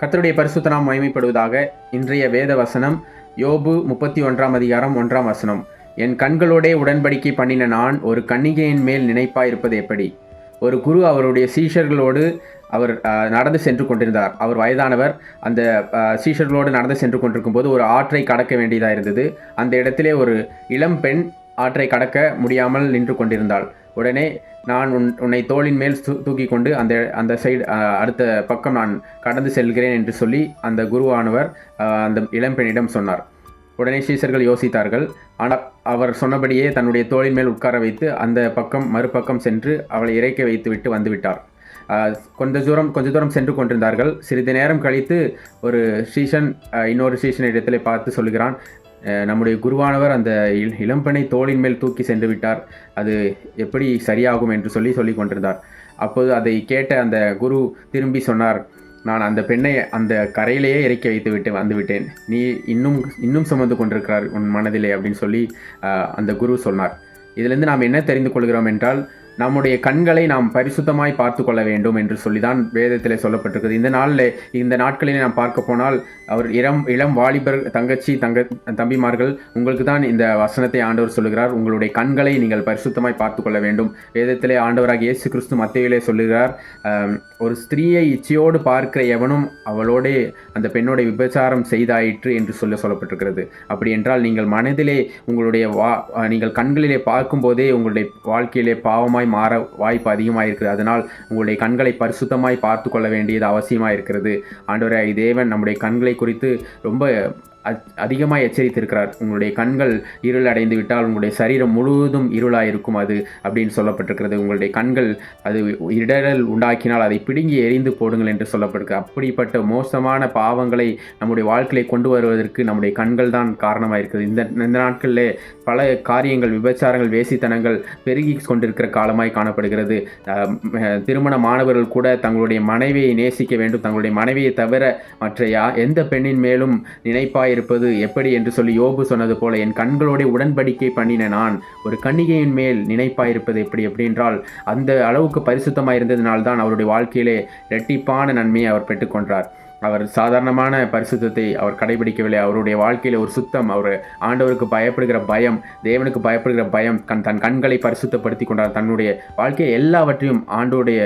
கர்த்தருடைய பரிசுத்த நாமம் மகிமைப்படுவதாக. இன்றைய வேத வசனம் யோபு 31:1 என் கண்களோடே உடன்படிக்கை பண்ணின நான் ஒரு கன்னிகையின் மேல் நினைப்பாயிருப்பது எப்படி? ஒரு குரு அவருடைய சீஷர்களோடு அவர் நடந்து சென்று கொண்டிருந்தார். அவர் வயதானவர். அந்த சீஷர்களோடு நடந்து சென்று கொண்டிருக்கும் போது ஒரு ஆற்றை கடக்க வேண்டியதாக இருந்தது. அந்த இடத்திலே ஒரு இளம் பெண் ஆற்றை கடக்க முடியாமல் நின்று கொண்டிருந்தாள். உடனே நான் உன்னை தோளின் மேல் தூக்கி கொண்டு அந்த சைடு அடுத்த பக்கம் நான் கடந்து செல்கிறேன் என்று சொல்லி அந்த குருவானவர் அந்த இளம்பெண்ணிடம் சொன்னார். உடனே சீஷர்கள் யோசித்தார்கள். ஆனால் அவர் சொன்னபடியே தன்னுடைய தோளின் மேல் உட்கார வைத்து அந்த பக்கம் மறுபக்கம் சென்று அவளை இறக்கி வைத்துவிட்டு வந்துவிட்டார். கொஞ்ச தூரம் சென்று கொண்டிருந்தார்கள். சிறிது நேரம் கழித்து ஒரு சீஷன் இன்னொரு சீஷன் இடத்திலே பார்த்து சொல்கிறான், நம்முடைய குருவானவர் அந்த இளம்பெண்ணை தோளின் மேல் தூக்கி சென்று விட்டார், அது எப்படி சரியாகும் என்று சொல்லி கொண்டிருந்தார். அப்போது அதை கேட்ட அந்த குரு திரும்பி சொன்னார், நான் அந்த பெண்ணை அந்த கரையிலேயே இறக்கி வைத்து விட்டு வந்துவிட்டேன், நீ இன்னும் சுமந்து கொண்டிருக்கிறார் உன் மனதிலே அப்படின்னு சொல்லி அந்த குரு சொன்னார். இதிலிருந்து நாம் என்ன தெரிந்து கொள்கிறோம் என்றால், நம்முடைய கண்களை நாம் பரிசுத்தமாய் பார்த்து கொள்ள வேண்டும் என்று சொல்லி தான் வேதத்தில் சொல்லப்பட்டிருக்கிறது. இந்த நாட்களில் நாம் பார்க்க போனால் அவர் இளம் வாலிபர் தம்பிமார்கள், உங்களுக்கு தான் இந்த வசனத்தை ஆண்டவர் சொல்லுகிறார், உங்களுடைய கண்களை நீங்கள் பரிசுத்தமாய் பார்த்து கொள்ள வேண்டும். வேதத்திலே ஆண்டவராக இயேசு கிறிஸ்து மத்தேயுவிலே சொல்லுகிறார், ஒரு ஸ்திரீயை இச்சையோடு பார்க்கிற எவனும் அவளோடே அந்த பெண்ணோட விபச்சாரம் செய்தாயிற்று என்று சொல்லப்பட்டிருக்கிறது. அப்படி என்றால் நீங்கள் மனதிலே நீங்கள் கண்களிலே பார்க்கும்போதே உங்களுடைய வாழ்க்கையிலே பாவமாய் மாற வாய்ப்பு அதிகமாக இருக்கிறது. அதனால் உங்களுடைய கண்களை பரிசுத்தமாய் பார்த்து கொள்ள வேண்டியது அவசியமாக இருக்கிறது. ஆண்டவராகிய தேவன் நம்முடைய கண்களை குறித்து ரொம்ப அதிகமாக எச்சரித்திருக்கிறார். உங்களுடைய கண்கள் இருள் அடைந்து விட்டால் உங்களுடைய சரீரம் முழுவதும் இருளாக இருக்கும் அது அப்படின்னு சொல்லப்பட்டிருக்கிறது. உங்களுடைய கண்கள் அது இடரல் உண்டாக்கினால் அதை பிடுங்கி எரிந்து போடுங்கள் என்று சொல்லப்பட்டிருக்கு. அப்படிப்பட்ட மோசமான பாவங்களை நம்முடைய வாழ்க்கையை கொண்டு வருவதற்கு நம்முடைய கண்கள் தான் காரணமாக இருக்குது. இந்த நாட்களில் பல காரியங்கள், விபச்சாரங்கள், வேசித்தனங்கள் பெருகி கொண்டிருக்கிற காலமாய் காணப்படுகிறது. திருமண மாணவர்கள் கூட தங்களுடைய மனைவியை நேசிக்க வேண்டும், தங்களுடைய மனைவியை தவிர மற்ற எந்த பெண்ணின் மேலும் நினைப்பாய் இருப்பது எப்படி என்று சொல்லி யோபு சொன்னது போல, என் கண்களோட உடன்படிக்கை பண்ணின நான் ஒரு கன்னிகையின் மேல் நினைப்பாயிருப்பது எப்படி என்றால், அந்த அளவுக்கு பரிசுத்தமாக இருந்ததினால் தான் அவருடைய வாழ்க்கையிலே இரட்டிப்பான நன்மையை அவர் பெற்றுக்கொண்டார். அவர் சாதாரணமான பரிசுத்தத்தை அவர் கடைபிடிக்கவில்லை. அவருடைய வாழ்க்கையில் ஒரு சுத்தம், அவர் ஆண்டவருக்கு பயப்படுகிற பயம், தேவனுக்கு பயப்படுகிற பயம், தன் கண்களை பரிசுத்தப்படுத்தி கொண்டார். தன்னுடைய வாழ்க்கையை எல்லாவற்றையும் ஆண்டோடைய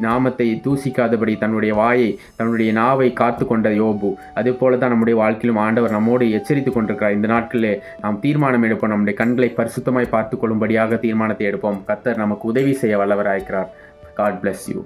நாமத்தை தூசிக்காதபடி தன்னுடைய வாயை, தன்னுடைய நாவை காத்து கொண்ட யோபு. அதே போல தான் நம்முடைய வாழ்க்கையிலும் ஆண்டவர் நம்மோடு எச்சரித்து கொண்டிருக்கிறார். இந்த நாட்களிலே நாம் தீர்மானம் எடுப்போம், நம்முடைய கண்களை பரிசுத்தமாய் பார்த்து கொள்ளும்படியாக தீர்மானத்தை எடுப்போம். கர்த்தர் நமக்கு உதவி செய்ய வல்லவராயிருக்கிறார். God bless you.